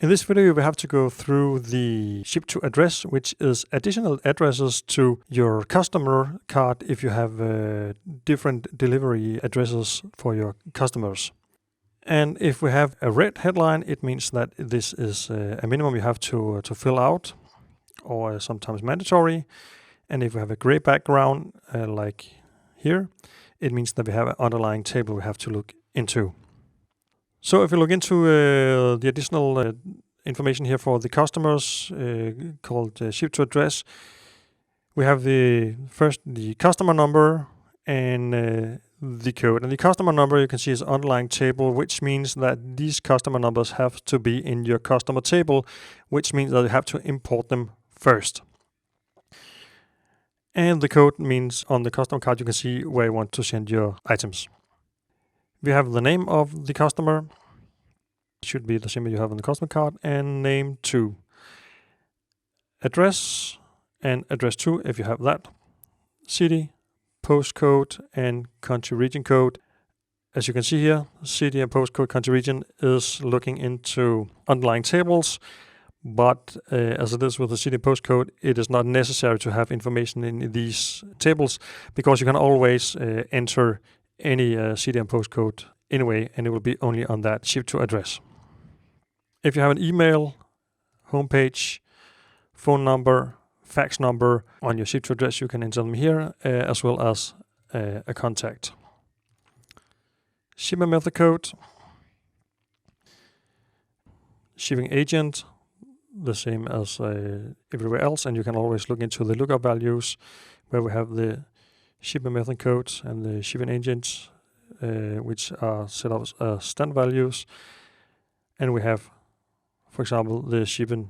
In this video, we have to go through the ship to address, which is additional addresses to your customer card if you have different delivery addresses for your customers. And if we have a red headline, it means that this is a minimum you have to fill out, or sometimes mandatory. And if we have a gray background, like here, it means that we have an underlying table we have to look into. So if you look into the additional information here for the customers called ship to address, we have the customer number and the code. And the customer number you can see is underlying table, which means that these customer numbers have to be in your customer table, which means that you have to import them first. And the code means on the customer card you can see where you want to send your items. We have the name of the customer. It should be the same you have on the customer card, and name 2. Address and address 2 if you have that. City, postcode, and country region code. As you can see here, city and postcode, country region is looking into underlying tables, but as it is with the city and postcode, it is not necessary to have information in these tables, because you can always enter any city and postcode anyway, and it will be only on that ship to address. If you have an email, homepage, phone number, fax number on your ship to address, you can enter them here, as well as a contact. Shipment method code, shipping agent, the same as everywhere else, and you can always look into the lookup values where we have the shipment method code and the shipping agents, which are set up as standard values, and we have, for example, the shipping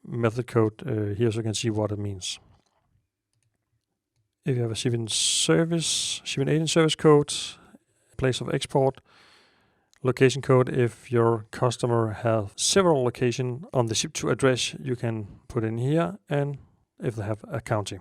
method code here, so you can see what it means. If you have a shipping agent service code, place of export, location code. If your customer has several locations on the ship to address, you can put in here, and if they have a county.